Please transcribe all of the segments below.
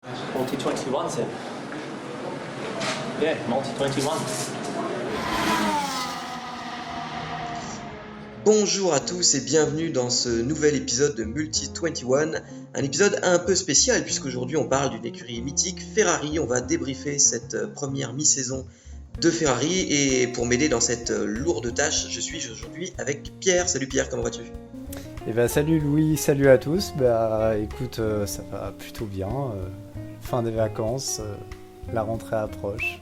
Multi-21, c'est... Yeah, Multi-21. Bonjour à tous et bienvenue dans ce nouvel épisode de Multi-21, un épisode un peu spécial puisqu'aujourd'hui on parle d'une écurie mythique, Ferrari. On va débriefer cette première mi-saison de Ferrari et pour m'aider dans cette lourde tâche, je suis aujourd'hui avec Pierre. Salut Pierre, comment vas-tu ? Eh ben salut Louis, salut à tous. Écoute, ça va plutôt bien. Fin des vacances, la rentrée approche.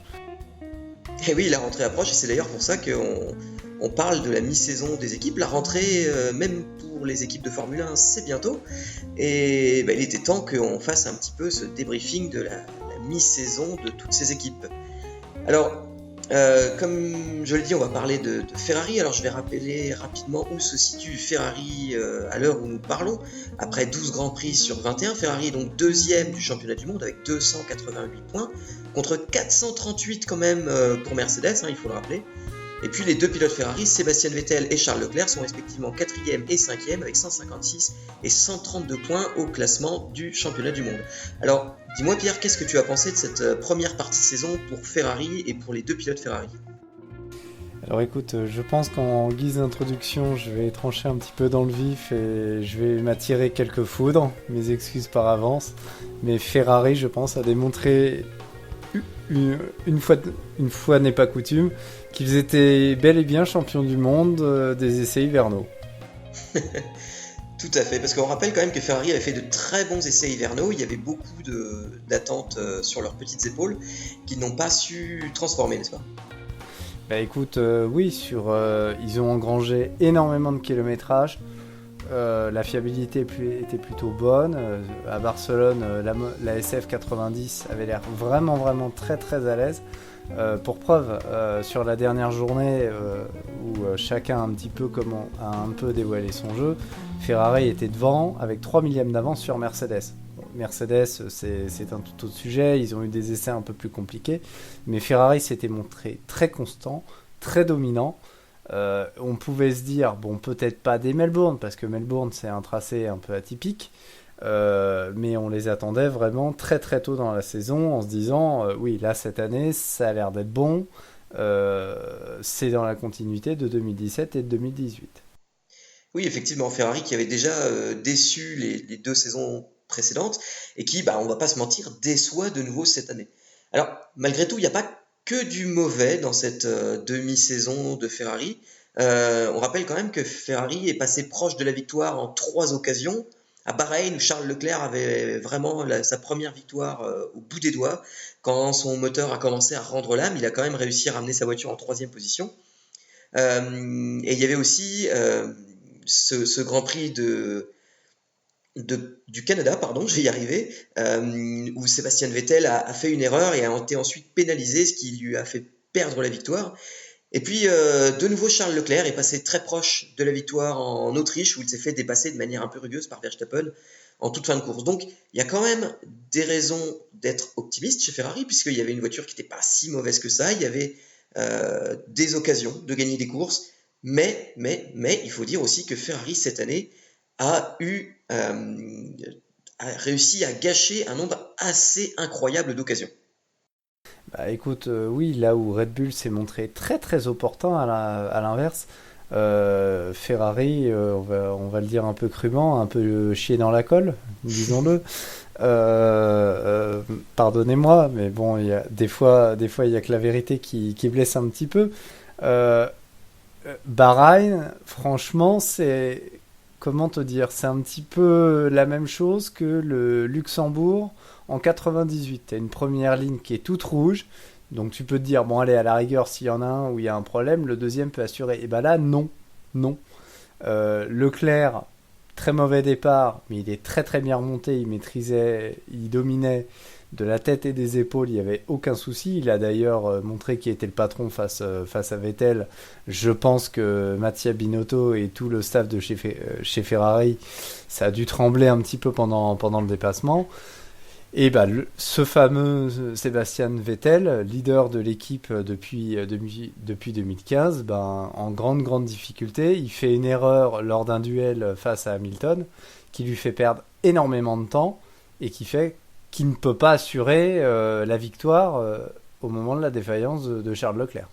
Et oui, la rentrée approche et c'est d'ailleurs pour ça qu'on parle de la mi-saison des équipes. La rentrée, même pour les équipes de Formule 1, c'est bientôt. Et il était temps qu'on fasse un petit peu ce débriefing de la mi-saison de toutes ces équipes. Alors, comme je l'ai dit, on va parler de Ferrari. Alors je vais rappeler rapidement où se situe Ferrari à l'heure où nous parlons. Après 12 Grands Prix sur 21, Ferrari est donc deuxième du championnat du monde avec 288 points, contre 438 quand même pour Mercedes, il faut le rappeler. Et puis les deux pilotes Ferrari, Sébastien Vettel et Charles Leclerc, sont respectivement 4e et 5e avec 156 et 132 points au classement du championnat du monde. Alors, dis-moi Pierre, qu'est-ce que tu as pensé de cette première partie de saison pour Ferrari et pour les deux pilotes Ferrari ? Alors écoute, je pense qu'en guise d'introduction, je vais trancher un petit peu dans le vif et je vais m'attirer quelques foudres, mes excuses par avance. Mais Ferrari, je pense, a démontré une fois n'est pas coutume, qu'ils étaient bel et bien champions du monde des essais hivernaux. Tout à fait, parce qu'on rappelle quand même que Ferrari avait fait de très bons essais hivernaux. Il y avait beaucoup d'attentes sur leurs petites épaules qu'ils n'ont pas su transformer, n'est-ce pas ? Écoute, oui, ils ont engrangé énormément de kilométrage. La fiabilité était plutôt bonne. À Barcelone, la SF90 avait l'air vraiment très très à l'aise. Pour preuve, sur la dernière journée où chacun a un peu dévoilé son jeu, Ferrari était devant avec 3 millièmes d'avance sur Mercedes. Mercedes, c'est un tout autre sujet, ils ont eu des essais un peu plus compliqués, mais Ferrari s'était montré très constant, très dominant. On pouvait se dire, peut-être pas des Melbourne, parce que Melbourne c'est un tracé un peu atypique, mais on les attendait vraiment très très tôt dans la saison en se disant, oui, là cette année ça a l'air d'être bon, c'est dans la continuité de 2017 et de 2018. Oui, effectivement, Ferrari qui avait déjà déçu les deux saisons précédentes et qui, on va pas se mentir, déçoit de nouveau cette année. Alors, malgré tout, il n'y a pas que du mauvais dans cette demi-saison de Ferrari. On rappelle quand même que Ferrari est passé proche de la victoire en 3 occasions. À Bahreïn, où Charles Leclerc avait vraiment sa première victoire au bout des doigts. Quand son moteur a commencé à rendre l'âme, il a quand même réussi à ramener sa voiture en 3e position. Et il y avait aussi ce Grand Prix du Canada, je vais y arriver, où Sébastien Vettel a fait une erreur et a été ensuite pénalisé, ce qui lui a fait perdre la victoire. Et puis, de nouveau, Charles Leclerc est passé très proche de la victoire en Autriche, où il s'est fait dépasser de manière un peu rugueuse par Verstappen en toute fin de course. Donc, il y a quand même des raisons d'être optimiste chez Ferrari, puisqu'il y avait une voiture qui n'était pas si mauvaise que ça, il y avait des occasions de gagner des courses, mais il faut dire aussi que Ferrari, cette année, a réussi à gâcher un nombre assez incroyable d'occasions. Écoute, oui, là où Red Bull s'est montré très très opportun à l'inverse, Ferrari, on va le dire un peu crûment, un peu chier dans la colle, disons-le. Pardonnez-moi, mais des fois il y a que la vérité qui blesse un petit peu. Bahreïn, franchement, comment te dire, c'est un petit peu la même chose que le Luxembourg en 98. T'as une première ligne qui est toute rouge, donc tu peux te dire, allez, à la rigueur, s'il y en a un où il y a un problème, le deuxième peut assurer. Et là, non. Leclerc, très mauvais départ, mais il est très très bien remonté, il dominait de la tête et des épaules, il n'y avait aucun souci. Il a d'ailleurs montré qu'il était le patron face à Vettel. Je pense que Mattia Binotto et tout le staff de chez Ferrari, ça a dû trembler un petit peu pendant le déplacement. Et ce fameux Sébastien Vettel, leader de l'équipe depuis 2015, en grande difficulté, il fait une erreur lors d'un duel face à Hamilton qui lui fait perdre énormément de temps et qui fait qui ne peut pas assurer la victoire au moment de la défaillance de Charles Leclerc.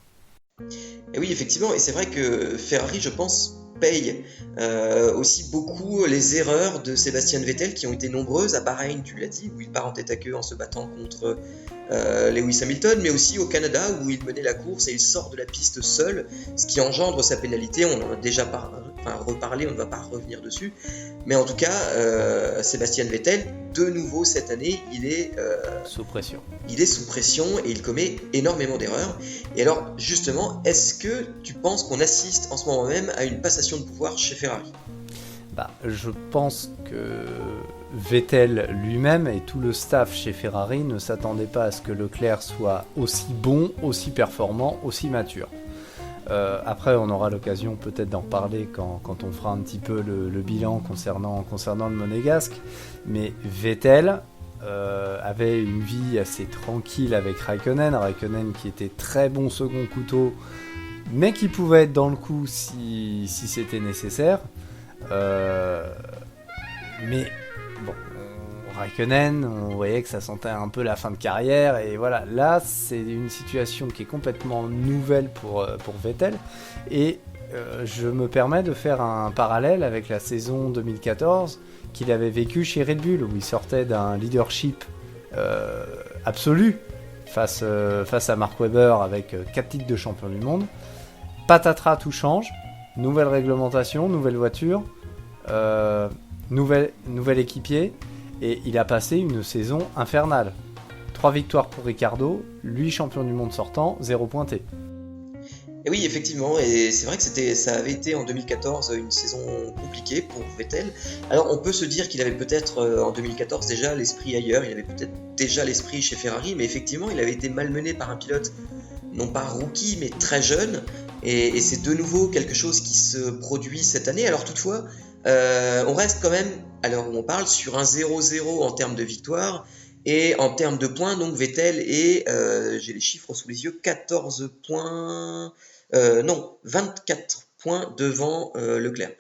Et oui, effectivement, et c'est vrai que Ferrari, je pense, paye aussi beaucoup les erreurs de Sébastien Vettel qui ont été nombreuses à Bahreïn, tu l'as dit, où il part en tête à queue en se battant contre Lewis Hamilton, mais aussi au Canada où il menait la course et il sort de la piste seul, ce qui engendre sa pénalité. On en a déjà reparlé, on ne va pas revenir dessus. Mais en tout cas, Sébastien Vettel, de nouveau cette année, il est sous pression. Il est sous pression et il commet énormément d'erreurs. Et alors, justement, est-ce que tu penses qu'on assiste en ce moment même à une passation de pouvoir chez Ferrari ? Je pense que Vettel lui-même et tout le staff chez Ferrari ne s'attendaient pas à ce que Leclerc soit aussi bon, aussi performant, aussi mature. Après, on aura l'occasion peut-être d'en parler quand on fera un petit peu le bilan concernant le Monégasque. Mais Vettel avait une vie assez tranquille avec Raikkonen qui était très bon second couteau, mais qui pouvait être dans le coup si c'était nécessaire. Mais bon, Raikkonen, on voyait que ça sentait un peu la fin de carrière, et voilà, là c'est une situation qui est complètement nouvelle pour Vettel, et je me permets de faire un parallèle avec la saison 2014 qu'il avait vécu chez Red Bull, où il sortait d'un leadership absolu face à Mark Webber avec 4 titres de champion du monde. Patatras, tout change, nouvelle réglementation, nouvelle voiture, nouvel équipier, et il a passé une saison infernale. 3 victoires pour Ricciardo, lui champion du monde sortant, 0 pointé. Et oui, effectivement, et c'est vrai que ça avait été en 2014 une saison compliquée pour Vettel. Alors on peut se dire qu'il avait peut-être en 2014 déjà l'esprit ailleurs, il avait peut-être déjà l'esprit chez Ferrari, mais effectivement il avait été malmené par un pilote, non pas rookie, mais très jeune, et c'est de nouveau quelque chose qui se produit cette année. Alors toutefois, on reste quand même, à l'heure où on parle, sur un 0-0 en termes de victoire, et en termes de points, donc Vettel est, j'ai les chiffres sous les yeux, 14 points... 24 points devant Leclerc.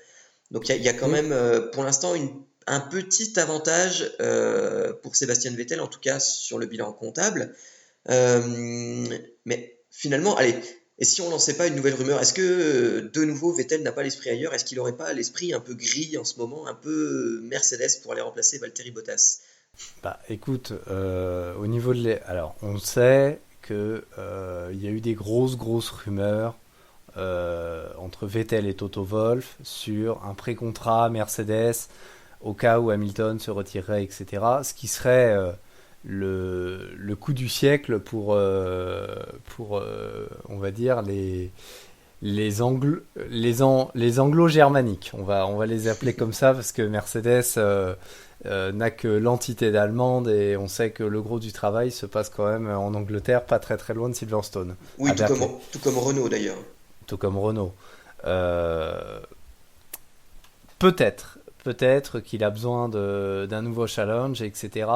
Donc il y a quand même pour l'instant un petit avantage pour Sébastien Vettel, en tout cas sur le bilan comptable. Mais finalement, allez, et si on lançait pas une nouvelle rumeur, est-ce que de nouveau Vettel n'a pas l'esprit ailleurs ? Est-ce qu'il n'aurait pas l'esprit un peu gris en ce moment, un peu Mercedes pour aller remplacer Valtteri Bottas ? Écoute, au niveau alors on sait que y a eu des grosses rumeurs entre Vettel et Toto Wolff sur un pré-contrat Mercedes au cas où Hamilton se retirerait, etc. Ce qui serait le coup du siècle pour on va dire les anglo-germaniques. On va les appeler comme ça parce que Mercedes n'a que l'entité d'allemande, et on sait que le gros du travail se passe quand même en Angleterre, pas très très loin de Silverstone. Oui, tout comme Renault d'ailleurs. Tout comme Renault. Peut-être qu'il a besoin d'un nouveau challenge, etc.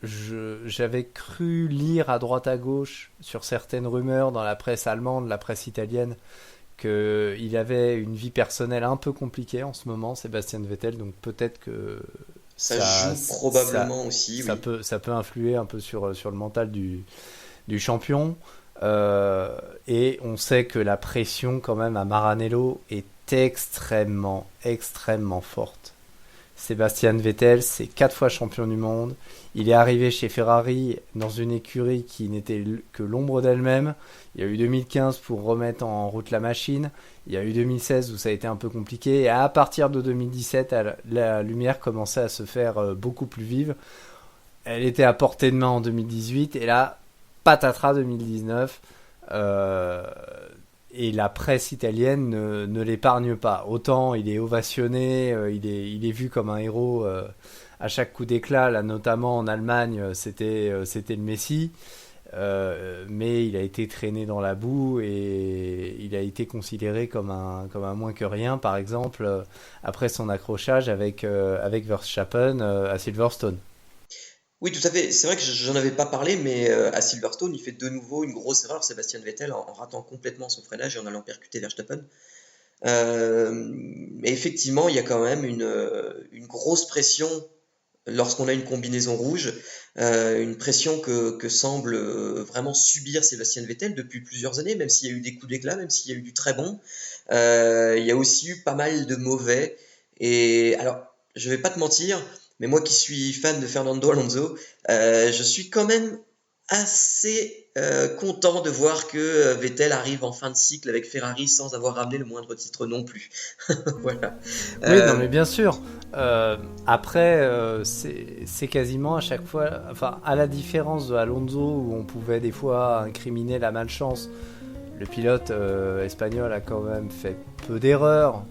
J'avais cru lire à droite à gauche sur certaines rumeurs dans la presse allemande, la presse italienne, qu'il avait une vie personnelle un peu compliquée en ce moment, Sébastien Vettel, donc peut-être que ça joue probablement aussi. Ça peut influer un peu sur le mental du champion. Et on sait que la pression quand même à Maranello est extrêmement forte. Sébastien Vettel, c'est 4 fois champion du monde. Il est arrivé chez Ferrari dans une écurie qui n'était que l'ombre d'elle-même. Il y a eu 2015 pour remettre en route la machine. Il y a eu 2016 où ça a été un peu compliqué. Et à partir de 2017, la lumière commençait à se faire beaucoup plus vive. Elle était à portée de main en 2018. Et là, patatras 2019. Et la presse italienne ne l'épargne pas. Autant il est ovationné, il est vu comme un héros à chaque coup d'éclat. Là, notamment en Allemagne, c'était le Messi. Mais il a été traîné dans la boue et il a été considéré comme un moins que rien, par exemple, après son accrochage avec Verstappen à Silverstone. Oui, tout à fait. C'est vrai que j'en avais pas parlé, mais à Silverstone, il fait de nouveau une grosse erreur, Sébastien Vettel, en ratant complètement son freinage et en allant percuter Verstappen. Mais effectivement, il y a quand même une grosse pression lorsqu'on a une combinaison rouge, une pression que semble vraiment subir Sébastien Vettel depuis plusieurs années, même s'il y a eu des coups d'éclat, même s'il y a eu du très bon, il y a aussi eu pas mal de mauvais. Et alors, je vais pas te mentir, mais moi qui suis fan de Fernando Alonso, je suis quand même assez content de voir que Vettel arrive en fin de cycle avec Ferrari sans avoir ramené le moindre titre non plus. Voilà. Oui, non, Euh, mais bien sûr. Après, c'est quasiment à chaque fois, enfin, à la différence de Alonso où on pouvait des fois incriminer la malchance. Le pilote espagnol a quand même fait peu d'erreurs.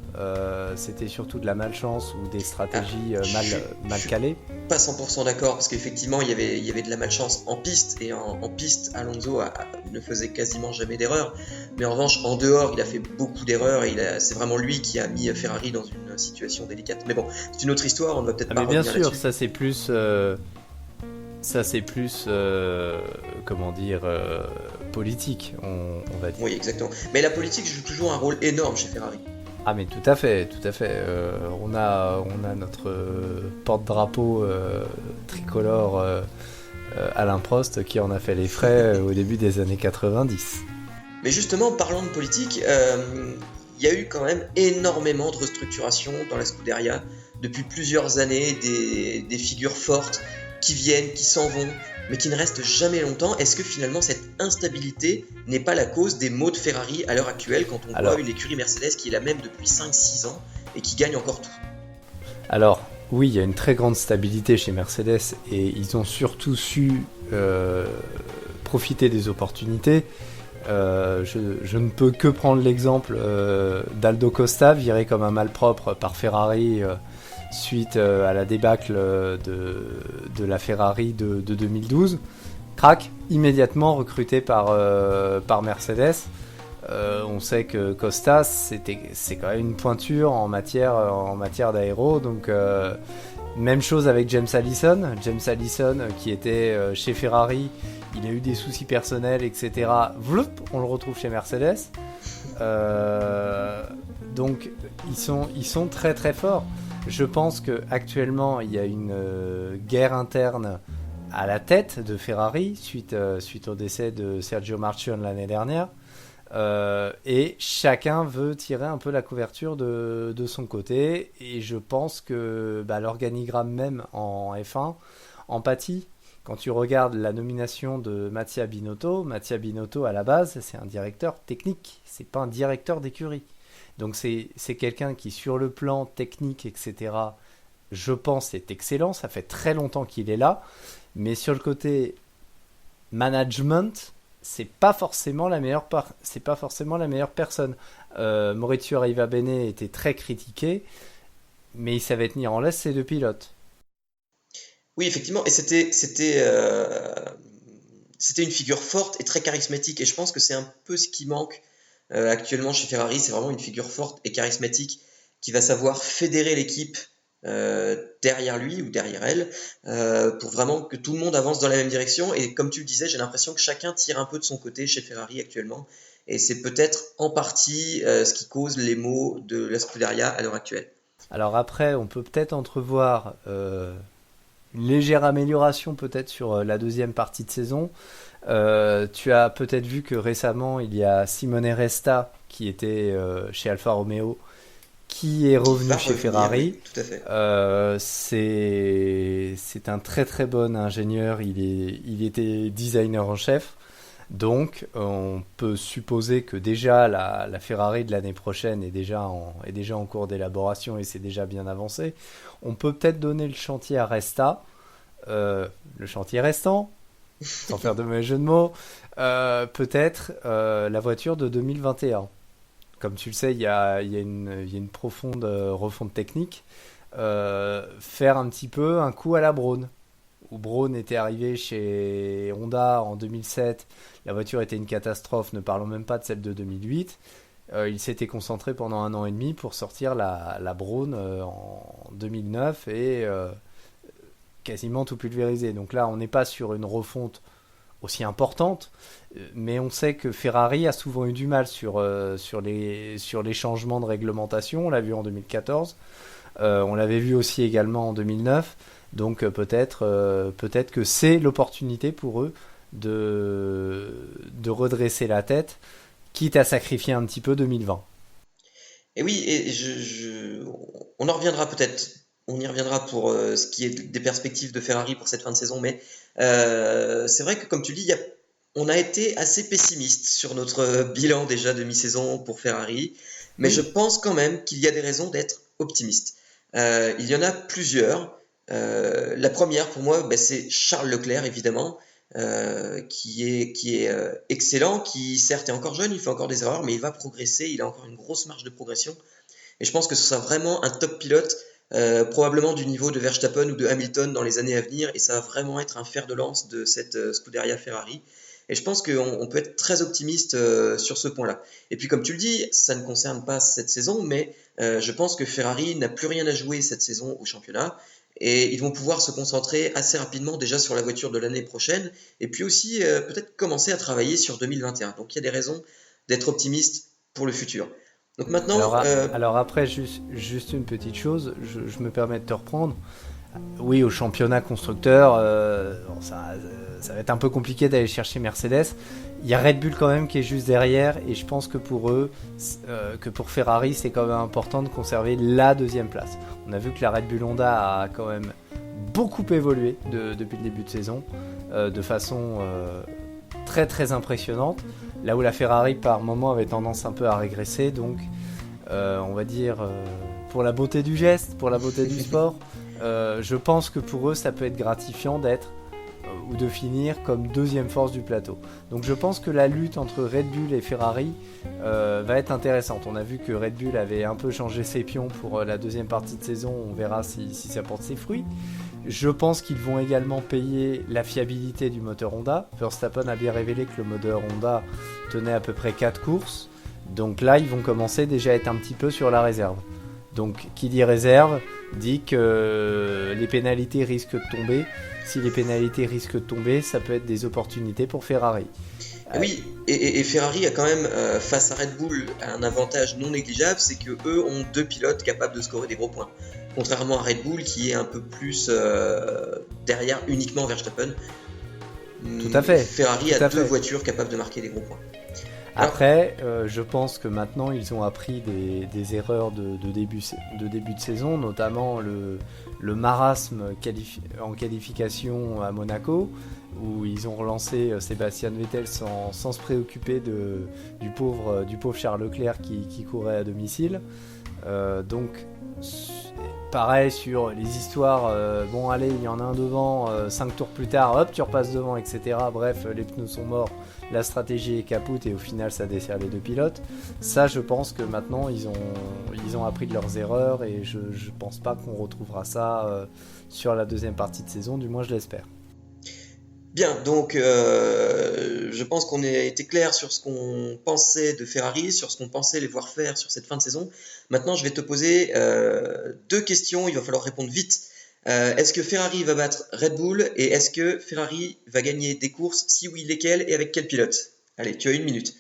C'était surtout de la malchance ou des ah, stratégies je suis, je mal suis calées. pas 100% d'accord parce qu'effectivement il y avait de la malchance en piste et en piste Alonso ne faisait quasiment jamais d'erreur, mais en revanche en dehors il a fait beaucoup d'erreurs et c'est vraiment lui qui a mis Ferrari dans une situation délicate. Mais bon, c'est une autre histoire, on ne va peut-être Ah, pas mais bien revenir sûr, là-dessus. ça c'est plus, comment dire, politique, on va dire. Oui, exactement. Mais la politique joue toujours un rôle énorme chez Ferrari. Ah mais tout à fait, tout à fait. On a notre porte-drapeau tricolore Alain Prost qui en a fait les frais au début des années 90. Mais justement, parlant de politique, il y a eu quand même énormément de restructuration dans la Scuderia depuis plusieurs années, des figures fortes qui viennent, qui s'en vont, mais qui ne restent jamais longtemps. Est-ce que finalement cette instabilité n'est pas la cause des maux de Ferrari à l'heure actuelle quand on voit Alors, une écurie Mercedes qui est la même depuis 5-6 ans et qui gagne encore tout? alors, oui, il y a une très grande stabilité chez Mercedes et ils ont surtout su profiter des opportunités. Je ne peux que prendre l'exemple d'Aldo Costa, viré comme un malpropre par Ferrari suite à la débâcle de la Ferrari de 2012. Crac, immédiatement recruté par Mercedes. On sait que Costa, c'est quand même une pointure en matière d'aéro. Donc, même chose avec James Allison. James Allison, qui était chez Ferrari, il a eu des soucis personnels, etc. Vloup, on le retrouve chez Mercedes. Donc, ils sont très très forts. Je pense qu'actuellement, il y a une guerre interne à la tête de Ferrari suite au décès de Sergio Marchionne l'année dernière. Et chacun veut tirer un peu la couverture de son côté. Et je pense que l'organigramme même en F1 en pâtit. Quand tu regardes la nomination de Mattia Binotto à la base, c'est un directeur technique, c'est pas un directeur d'écurie. Donc c'est quelqu'un qui, sur le plan technique, etc., je pense est excellent. Ça fait très longtemps qu'il est là. Mais sur le côté management, c'est pas forcément la meilleure personne. Maurizio Arrivabene était très critiqué, mais il savait tenir en laisse ses deux pilotes. Oui, effectivement, et c'était une figure forte et très charismatique, et je pense que c'est un peu ce qui manque actuellement chez Ferrari, c'est vraiment une figure forte et charismatique qui va savoir fédérer l'équipe derrière lui ou derrière elle pour vraiment que tout le monde avance dans la même direction. Et comme tu le disais, j'ai l'impression que chacun tire un peu de son côté chez Ferrari actuellement, et c'est peut-être en partie ce qui cause les maux de la Scuderia à l'heure actuelle. Alors après, on peut peut-être entrevoir une légère amélioration peut-être sur la deuxième partie de saison. Tu as peut-être vu que récemment, il y a Simone Resta qui était chez Alfa Romeo, qui est Qui revenu va chez revenir, oui, Ferrari. tout à fait. C'est un très très bon ingénieur, il était designer en chef. Donc on peut supposer que déjà la Ferrari de l'année prochaine est déjà en cours d'élaboration et c'est déjà bien avancé. On peut peut-être donner le chantier à Resta, le chantier restant, sans faire de mauvais jeu de mots, peut-être la voiture de 2021. Comme tu le sais, il y a une profonde refonte technique. Faire un petit peu un coup à la Braun, où Braun était arrivé chez Honda en 2007. La voiture était une catastrophe, ne parlons même pas de celle de 2008. Il s'était concentré pendant un an et demi pour sortir la Braun en 2009 et quasiment tout pulvérisé. Donc là, on n'est pas sur une refonte aussi importante, mais on sait que Ferrari a souvent eu du mal sur les changements de réglementation. On l'a vu en 2014, on l'avait vu aussi également en 2009. Donc peut-être que c'est l'opportunité pour eux de redresser la tête, quitte à sacrifier un petit peu 2020. Et oui, et on en reviendra peut-être, on y reviendra pour ce qui est des perspectives de Ferrari pour cette fin de saison, mais c'est vrai que comme tu dis, on a été assez pessimiste sur notre bilan déjà de mi-saison pour Ferrari, mais je Oui. pense quand même qu'il y a des raisons d'être optimiste. Il y en a plusieurs. La première pour moi, ben, c'est Charles Leclerc évidemment, qui est excellent, qui certes est encore jeune, il fait encore des erreurs, mais il va progresser, il a encore une grosse marge de progression. Et je pense que ce sera vraiment un top pilote, probablement du niveau de Verstappen ou de Hamilton dans les années à venir, et ça va vraiment être un fer de lance de cette Scuderia Ferrari. Et je pense qu'on peut être très optimiste sur ce point-là. Et puis comme tu le dis, ça ne concerne pas cette saison, mais je pense que Ferrari n'a plus rien à jouer cette saison au championnat. Et ils vont pouvoir se concentrer assez rapidement déjà sur la voiture de l'année prochaine, et puis aussi peut-être commencer à travailler sur 2021. Donc il y a des raisons d'être optimiste pour le futur. Donc maintenant, Alors après, juste une petite chose, je me permets de te reprendre. Oui, au championnat constructeur, bon, ça va être un peu compliqué d'aller chercher Mercedes. Il y a Red Bull quand même qui est juste derrière, et je pense que pour eux, que pour Ferrari, c'est quand même important de conserver la deuxième place. On a vu que la Red Bull Honda a quand même beaucoup évolué depuis le début de saison, de façon très très impressionnante. Là où la Ferrari par moment avait tendance un peu à régresser, donc on va dire pour la beauté du geste, pour la beauté du sport, je pense que pour eux ça peut être gratifiant d'être ou de finir comme deuxième force du plateau. Donc je pense que la lutte entre Red Bull et Ferrari va être intéressante. On a vu que Red Bull avait un peu changé ses pions pour la deuxième partie de saison, on verra si ça porte ses fruits. Je pense qu'ils vont également payer la fiabilité du moteur Honda. Verstappen a bien révélé que le moteur Honda tenait à peu près 4 courses. Donc là, ils vont commencer déjà à être un petit peu sur la réserve. Donc qui dit réserve dit que les pénalités risquent de tomber. Si les pénalités risquent de tomber, ça peut être des opportunités pour Ferrari. oui, et Ferrari a quand même, face à Red Bull, un avantage non négligeable, c'est que eux ont deux pilotes capables de scorer des gros points. Contrairement à Red Bull qui est un peu plus derrière uniquement Verstappen. Tout à fait. Ferrari a deux voitures capables de marquer des gros points. Après, je pense que maintenant ils ont appris des erreurs de début de saison, notamment le marasme en qualification à Monaco, où ils ont relancé Sébastien Vettel sans se préoccuper du pauvre Charles Leclerc qui courait à domicile. Donc pareil sur les histoires, bon allez, il y en a un devant, 5 tours plus tard, hop, tu repasses devant, etc. Bref, les pneus sont morts, la stratégie est capoute et au final ça dessert les deux pilotes. Ça, je pense que maintenant ils ont appris de leurs erreurs et je pense pas qu'on retrouvera ça sur la deuxième partie de saison, du moins je l'espère. Bien, donc je pense qu'on a été clair sur ce qu'on pensait de Ferrari, sur ce qu'on pensait les voir faire sur cette fin de saison. Maintenant, je vais te poser deux questions, il va falloir répondre vite. Est-ce que Ferrari va battre Red Bull et est-ce que Ferrari va gagner des courses? Si oui, lesquelles et avec quel pilote? Allez, tu as 1 minute.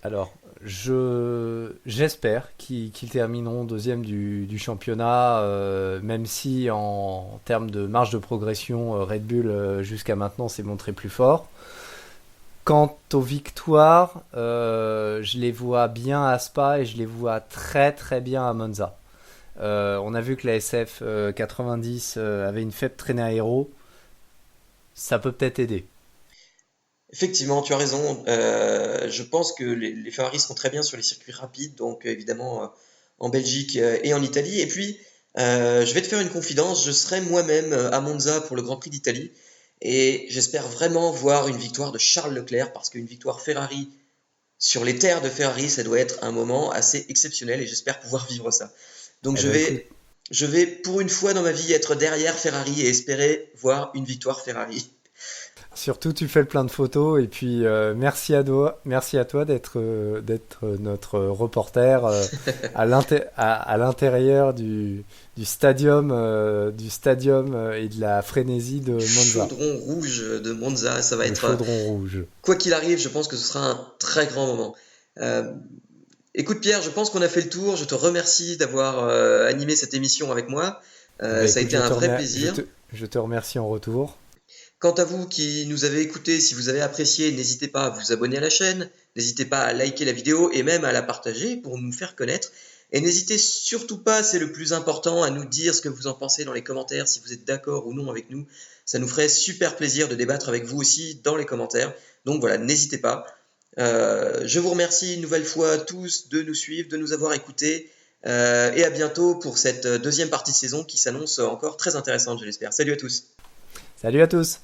Alors, j'espère qu'ils termineront deuxième du championnat, même si en termes de marge de progression, Red Bull jusqu'à maintenant s'est montré plus fort. Quant aux victoires, je les vois bien à Spa et je les vois très très bien à Monza. On a vu que la SF 90 avait une faible traînée aéro, ça peut peut-être aider. Effectivement, tu as raison. Je pense que les Ferrari seront très bien sur les circuits rapides, donc évidemment en Belgique et en Italie. Et puis, je vais te faire une confidence, je serai moi-même à Monza pour le Grand Prix d'Italie. Et j'espère vraiment voir une victoire de Charles Leclerc, parce qu'une victoire Ferrari sur les terres de Ferrari, ça doit être un moment assez exceptionnel et j'espère pouvoir vivre ça. Donc je vais pour une fois dans ma vie être derrière Ferrari et espérer voir une victoire Ferrari. Surtout, tu fais le plein de photos et puis merci à toi d'être notre reporter à l'intérieur du stadium et de la frénésie de Monza. Chaudron rouge de Monza, ça va être. Chaudron rouge. Quoi qu'il arrive, je pense que ce sera un très grand moment. Écoute Pierre, je pense qu'on a fait le tour. Je te remercie d'avoir animé cette émission avec moi. Ça a été un vrai plaisir. Je te remercie en retour. Quant à vous qui nous avez écoutés, si vous avez apprécié, n'hésitez pas à vous abonner à la chaîne, n'hésitez pas à liker la vidéo et même à la partager pour nous faire connaître. Et n'hésitez surtout pas, c'est le plus important, à nous dire ce que vous en pensez dans les commentaires, si vous êtes d'accord ou non avec nous. Ça nous ferait super plaisir de débattre avec vous aussi dans les commentaires. Donc voilà, n'hésitez pas. Je vous remercie une nouvelle fois tous de nous suivre, de nous avoir écoutés. Et à bientôt pour cette deuxième partie de saison qui s'annonce encore très intéressante, je l'espère. Salut à tous. Salut à tous!